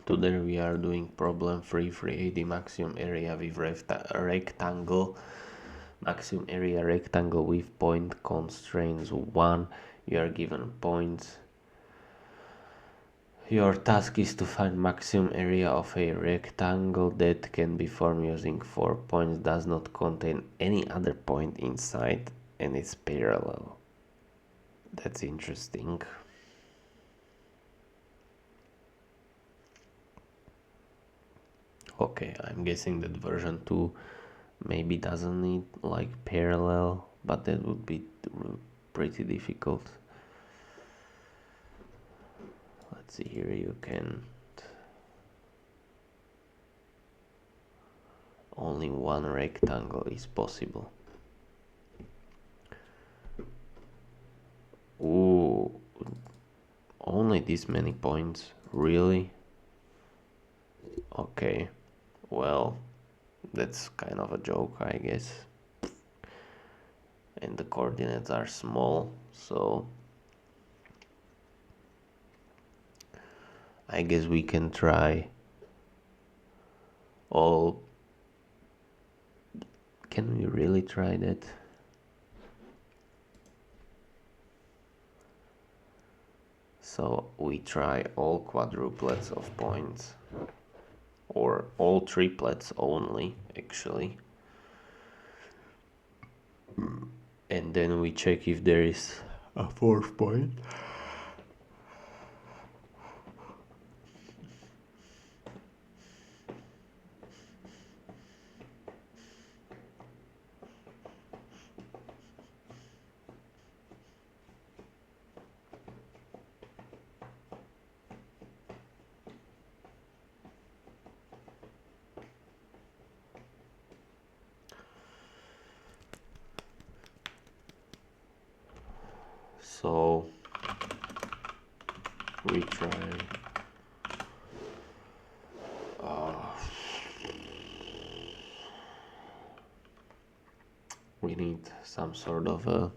Today we are doing problem 3, create the maximum area with rectangle. Maximum area rectangle with point constraints 1. You are given points. Your task is to find maximum area of a rectangle that can be formed using 4 points, does not contain any other point inside, and is parallel. That's interesting. Okay, I'm guessing that version 2 maybe doesn't need like parallel, but that would be pretty difficult. Let's see here, you can only one rectangle is possible. Ooh, only this many points, really? Okay, well, that's kind of a joke, I guess. And the coordinates are small, so I guess we can try all. Can we really try that? So we try all quadruplets of points, or all triplets only, actually. And then we check if there is a fourth point. So we try we need some sort of a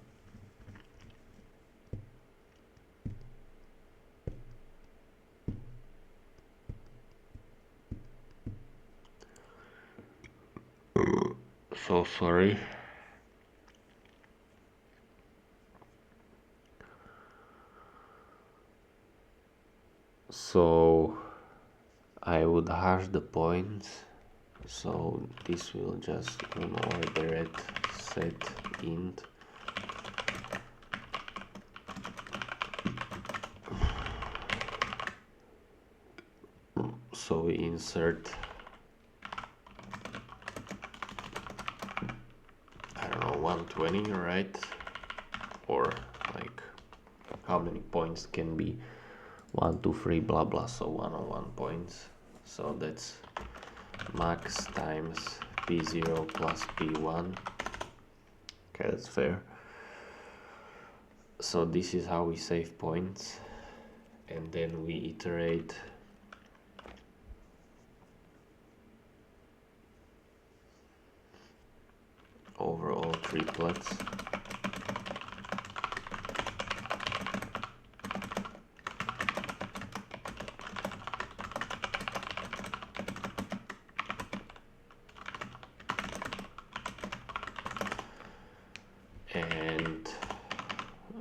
so sorry. So I would hash the points, so this will just unordered set int. So we insert, I don't know, 120, right? Or like how many points can be 1, 2, 3, blah blah, so 101 points. So that's max times p0 plus p1. Okay, that's fair. So this is how we save points, and then we iterate over all triplets.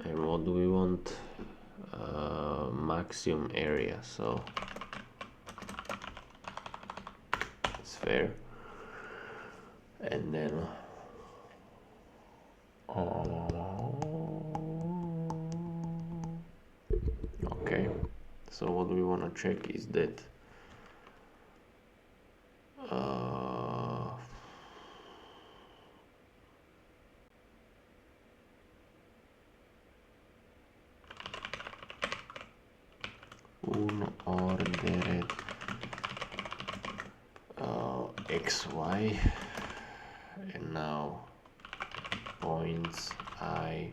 And what do we want? Maximum area, so it's fair. And then okay, so what we want to check is that unordered xy, and now points I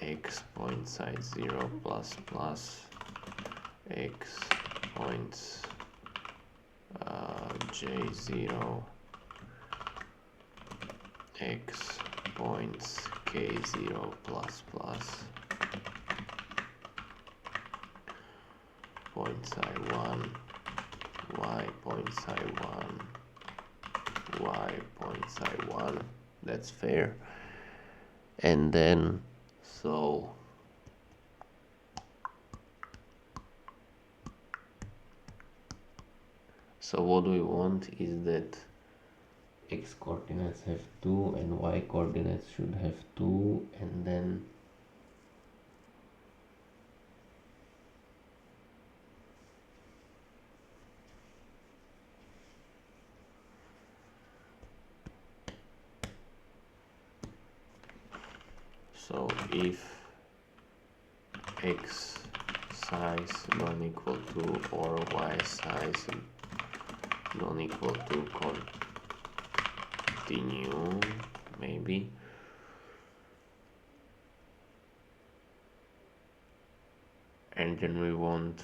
x point size 0 plus plus x points j0 x points k0 plus plus. points I1, y points I1, y points I1. That's fair. And then so what we want is that x coordinates have 2 and y coordinates should have 2, and then so if x size don't equal to or y size don't equal to continue, maybe, and then we want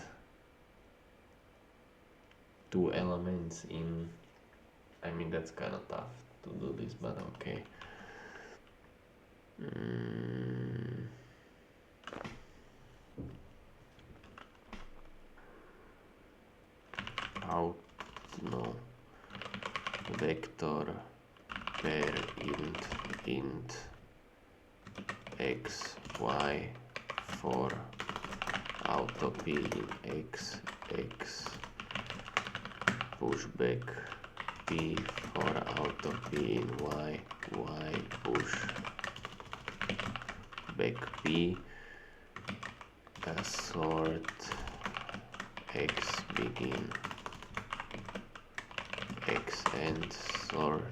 2 elements in, I mean that's kind of tough to do this, but okay. Out, no, vector pair int x y for auto p in x pushback p for auto p in y push back p sort x begin x and sort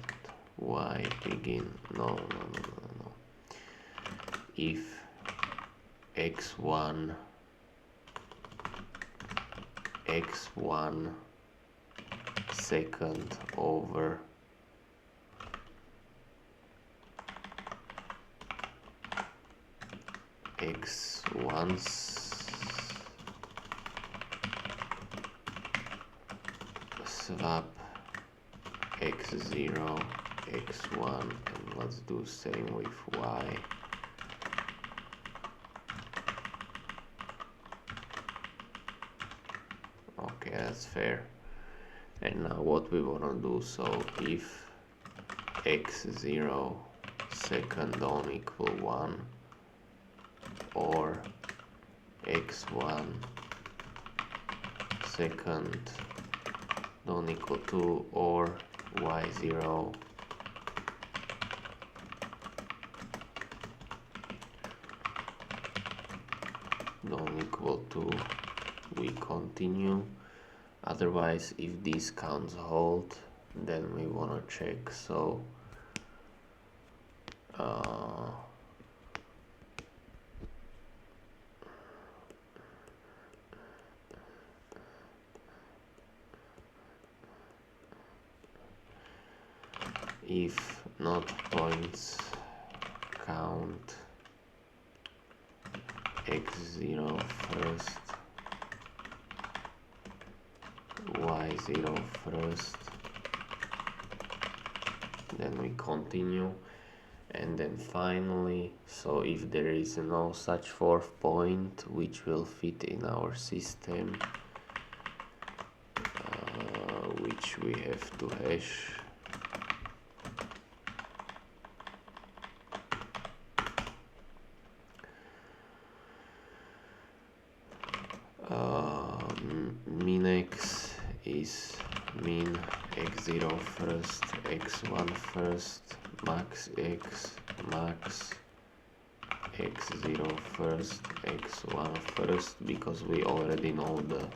y begin. No. If x1 second over x1 swap x0 x1, and let's do same with y. Okay, that's fair. And now what we want to do, so if x0 second don't equal 1 or x1 second don't equal 2 or y0 don't equal to, we continue. Otherwise, if these counts hold, then we want to check. So if not points count x0 first, y0 first, then we continue. And then finally, so if there is no such fourth point which will fit in our system, which we have to hash, min x is min x0 first, x1 first, max x x0 first, x1 first, because we already know the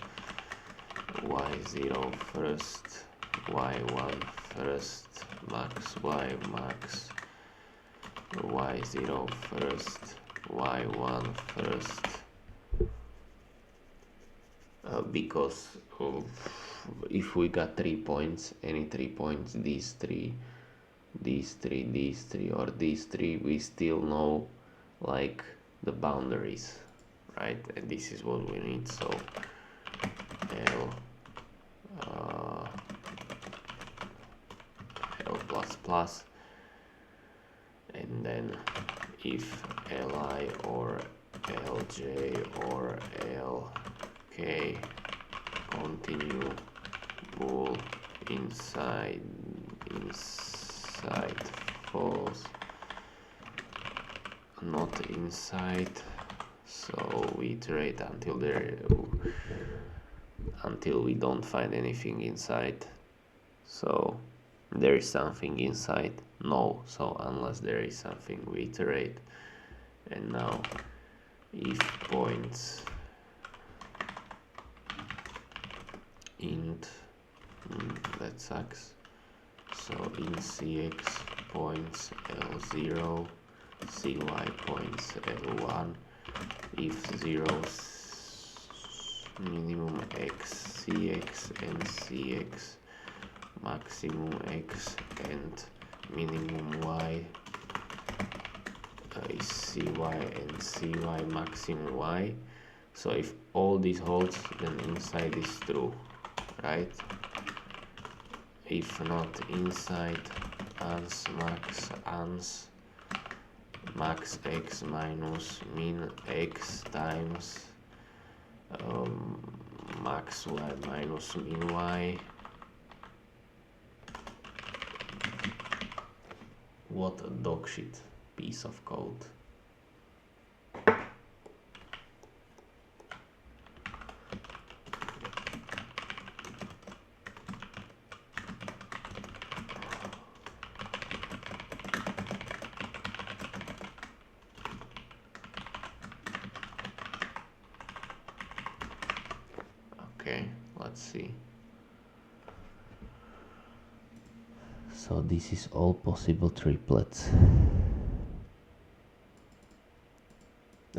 y0 first, y1 first, max y max, y0 first, y1 first, because if we got 3 points, any 3 points, these three, or these three, we still know like the boundaries, right? And this is what we need. So L plus plus, and then if Li or Lj or Lk continue bool inside false, not inside. So we iterate until we don't find anything inside. So there is something inside, no. So unless there is something, we iterate. And now if points int, that sucks. So in cx points L0, cy points L1, if 0 minimum x cx and cx maximum x and minimum y is cy and cy maximum y. So if all these holds, then inside is true, right? If not inside, ans max x minus min x times max y minus min y. What a dog shit piece of code. Okay, let's see. So this is all possible triplets.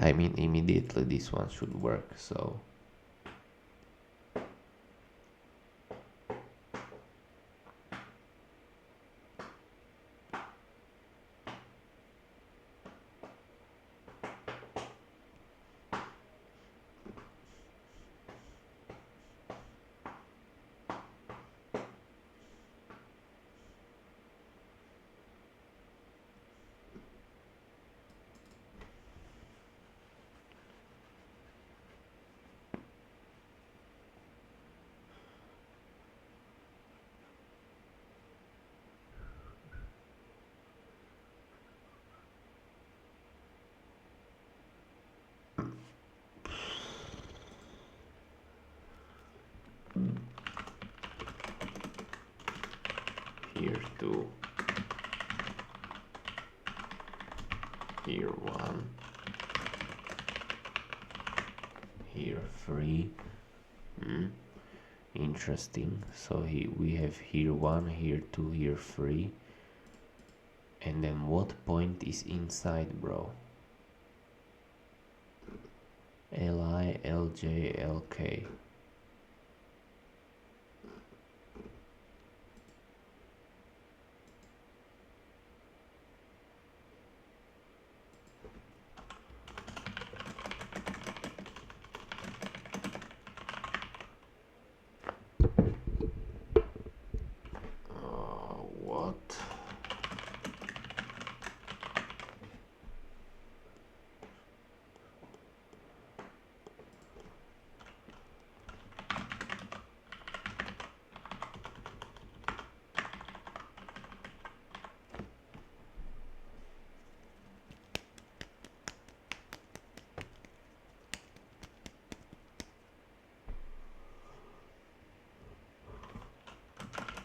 I mean, immediately this one should work, so here 2, here 1, here 3. Interesting. So we have here 1, here 2, here 3. And then what point is inside, bro? Li, Lj, Lk. What?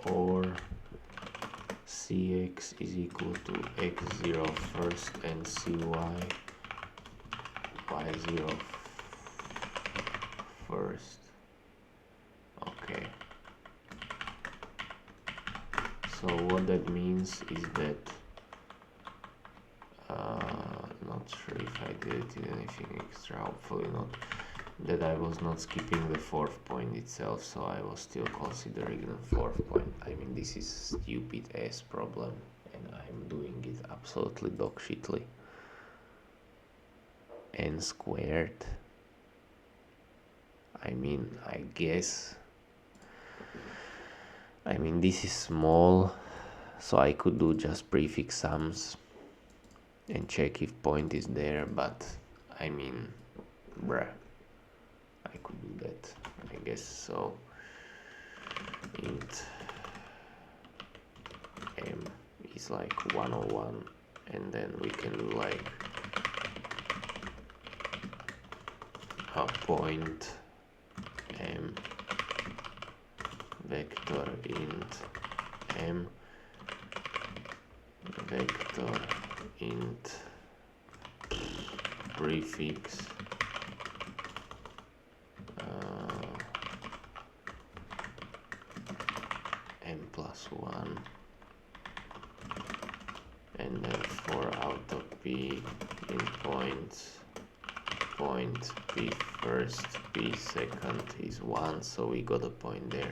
Or cx is equal to x0 first and cy y0 first. Okay. So what that means is that not sure if I did anything extra, hopefully not, that I was not skipping the fourth point itself, so I was still considering the fourth point. I mean, this is stupid ass problem and I'm doing it absolutely dog shitly. N squared, I mean, I guess, I mean, this is small, so I could do just prefix sums and check if point is there, but I mean, bruh, I could do that, I guess so. int m is like 101, and then we can do like a point m vector int m vector int prefix m plus 1, and then for auto p in points, point p first, p second is 1, so we got a point there.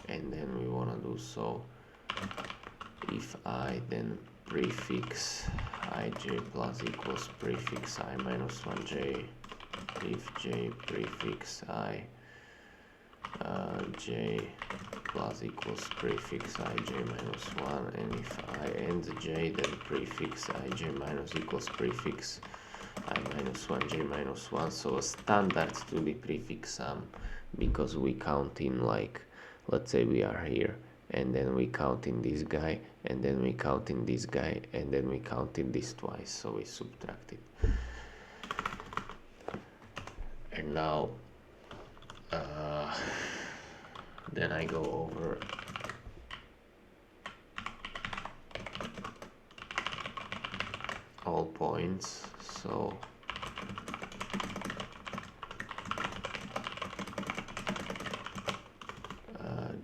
And then we want to do so if I, then prefix ij plus equals prefix I minus 1j, if j prefix I j plus equals prefix ij minus 1, and if I and j, then prefix ij minus equals prefix I minus 1j minus 1. So a standard to the prefix sum, because we count in, like, let's say we are here, and then we count in this guy, and then we count in this guy, and then we count in this twice, so we subtract it. And now then I go over all points, so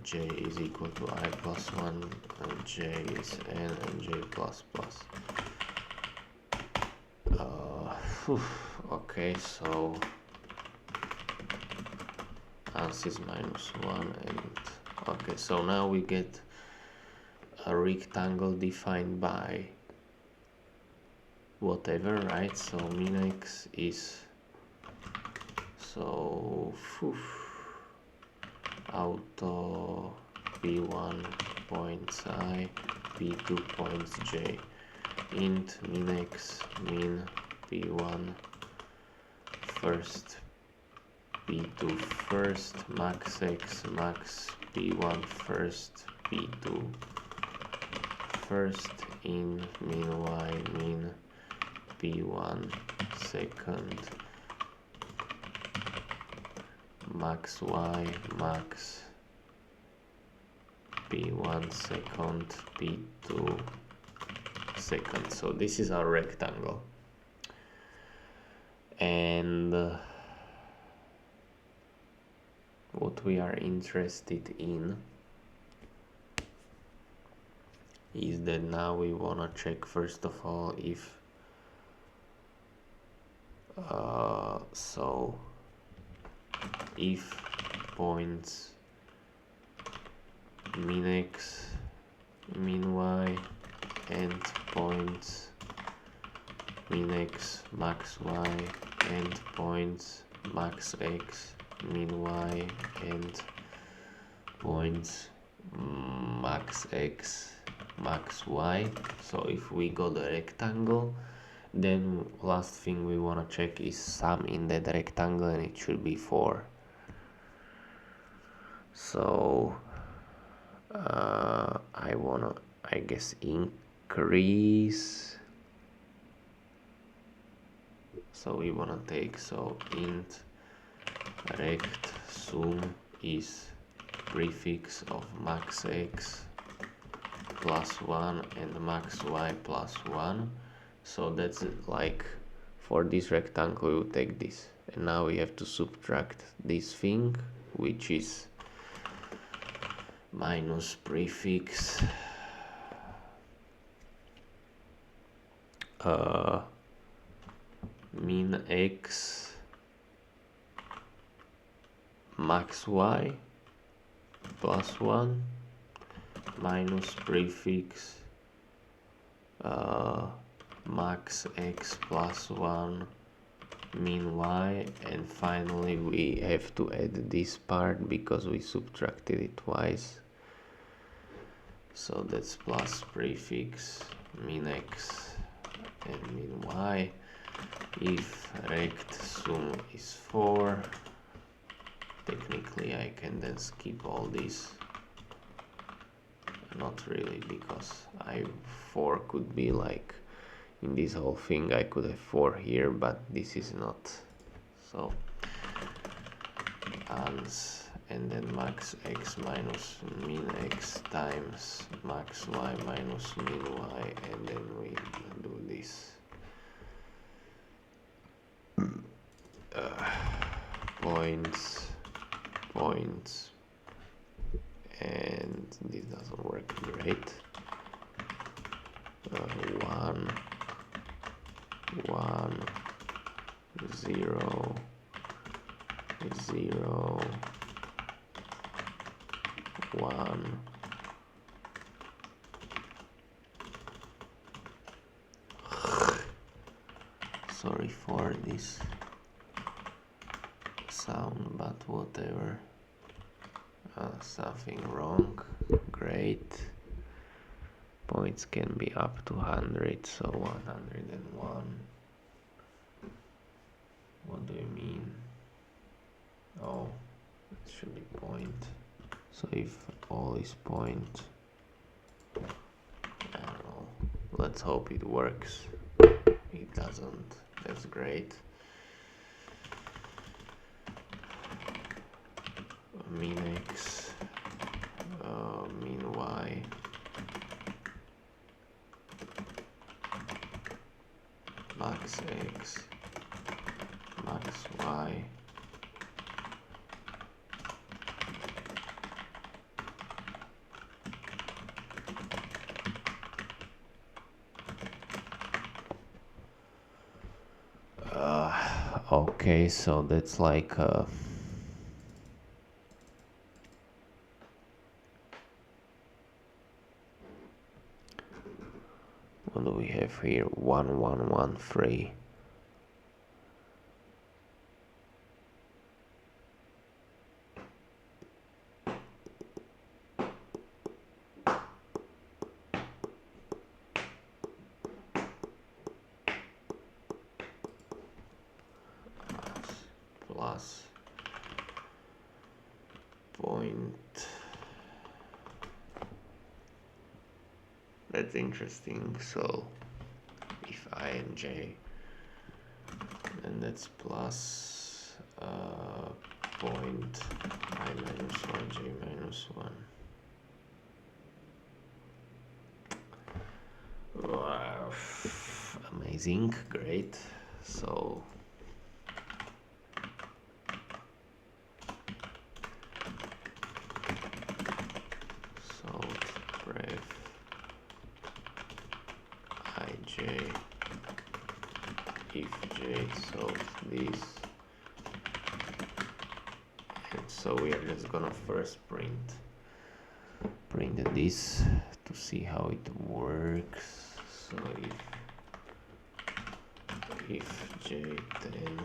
j is equal to I plus 1, and j is n, and j plus plus. Okay, so ans is minus 1, and okay, so now we get a rectangle defined by whatever, right? So min x is, so auto p1 points I, p2 points j, int min x min p1 first, p2 first, max x max p1 first, p2 first, in min y min p1 second, max y max p1 second, p2 second. So this is our rectangle, and what we are interested in is that now we want to check first of all if so if points min x min y and points min x max y and points max x min y and points max x max y. So if we got a rectangle, then last thing we want to check is sum in that rectangle, and it should be 4. So I wanna, I guess, increase, so we wanna take, so int rect sum is prefix of max x plus 1 and max y plus 1. So that's it. Like for this rectangle we will take this, and now we have to subtract this thing, which is minus prefix min x max y plus 1 minus prefix max x plus 1 min y, and finally we have to add this part because we subtracted it twice. So that's plus prefix min x and min y. If rect sum is 4, technically I can then skip all this. Not really, because 4 could be like in this whole thing. I could have 4 here, but this is not. So ans, and then max x minus min x times max y minus min y, and then we do this. Points, and this doesn't work great. 1, 0, 0, 1. Sorry for this sound, but whatever. Something wrong. Great. Points can be up to 100, so 101. What do you mean? Oh, it should be point. So if all is point, I don't know. Let's hope it works. It doesn't. That's great. Min x, min y, max x, max y, okay, so that's like what do we have here? 1, 1, 1, 3. Plus point. That's interesting. So if I and j, and that's plus point I minus 1, j minus 1. Wow. Amazing, great. So pref ij if j solves this, and so we are just gonna first print this to see how it works. So if j10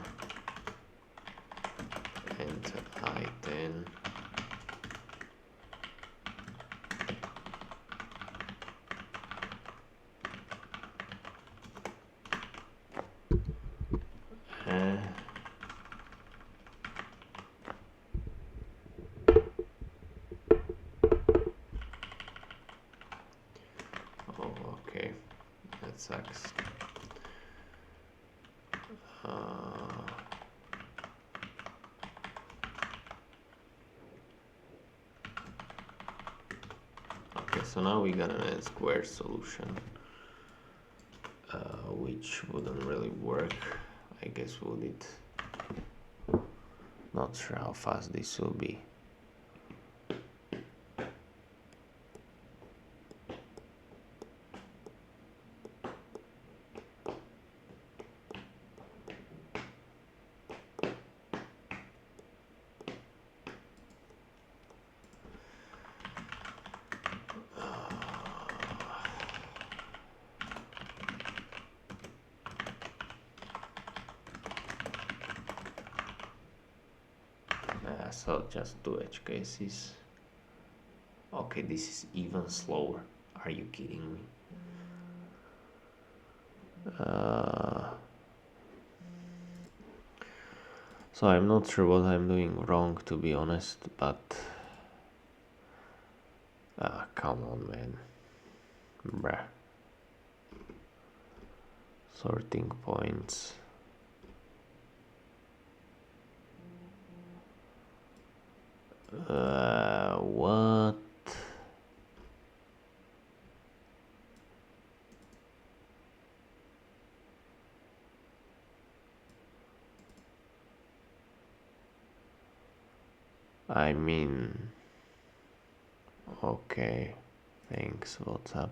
and I10, oh, okay, that sucks. Okay, so now we got an n-squared solution, which wouldn't really work, I guess, would it? Not sure how fast this will be. So just two edge cases. Okay, this is even slower. Are you kidding me? So I'm not sure what I'm doing wrong, to be honest, but come on, man. Bruh. Sorting points. What? I mean, okay, thanks, what's up?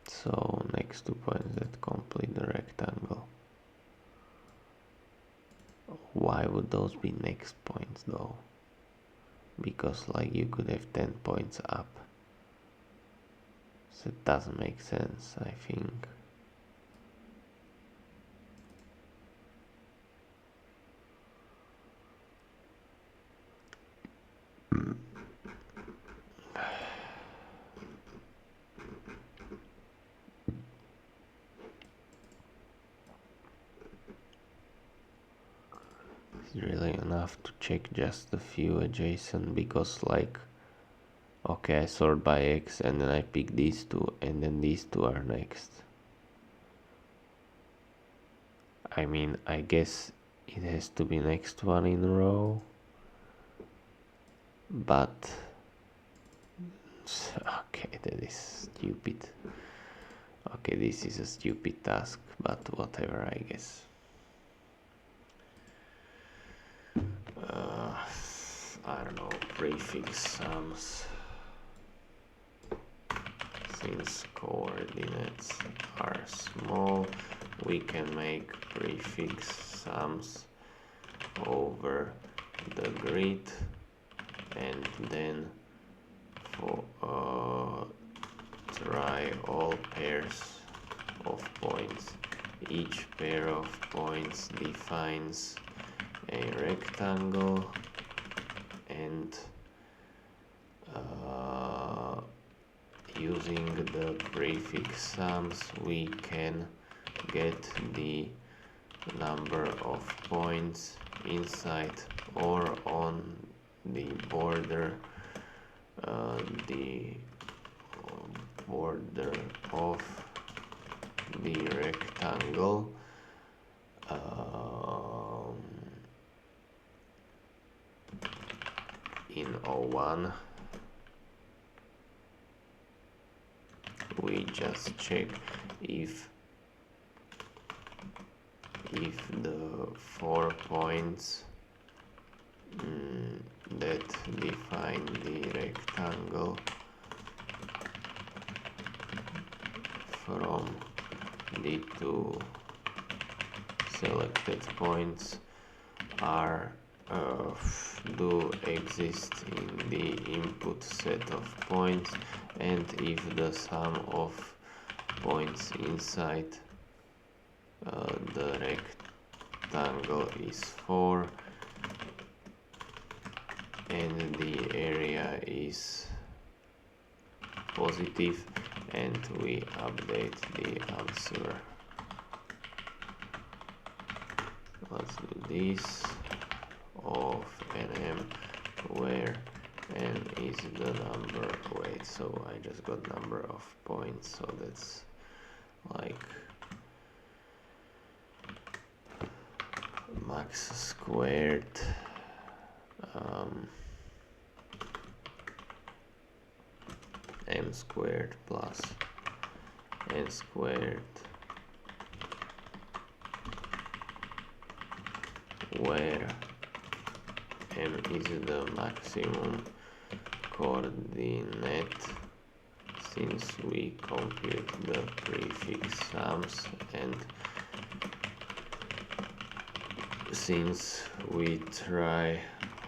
So next 2 points that complete the rectangle. Why would those be next points though? Because like you could have 10 points up. So it doesn't make sense, I think. It's really enough to check just a few adjacent, because like, okay, I sort by X and then I pick these two and then these two are next. I mean, I guess it has to be next one in a row, but okay, that is stupid. Okay, this is a stupid task, but whatever, I guess. I don't know, prefix sums. Since coordinates are small, we can make prefix sums over the grid, and then for try all pairs of points. Each pair of points defines a rectangle, and using the prefix sums we can get the number of points inside or on the border of the rectangle. In O1 we just check if the 4 points that define the rectangle from the 2 selected points are do exist in the input set of points, and if the sum of points inside the rectangle is 4 and the area is positive, and we update the answer. Let's do this of nm where n is the number, wait, so I just got number of points, so that's like max squared m squared plus n squared, where m is the maximum coordinate since we compute the prefix sums, and since we try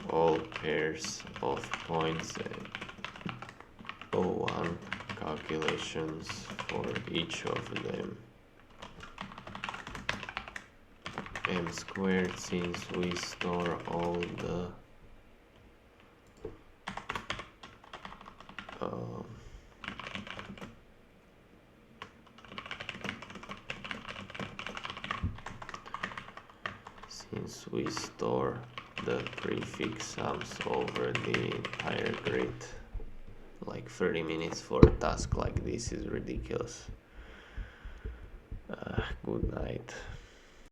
all pairs of points, O1 calculations for each of them. M squared, since we store all the since we store the prefix sums over the entire grid, like 30 minutes for a task like this is ridiculous. Good night.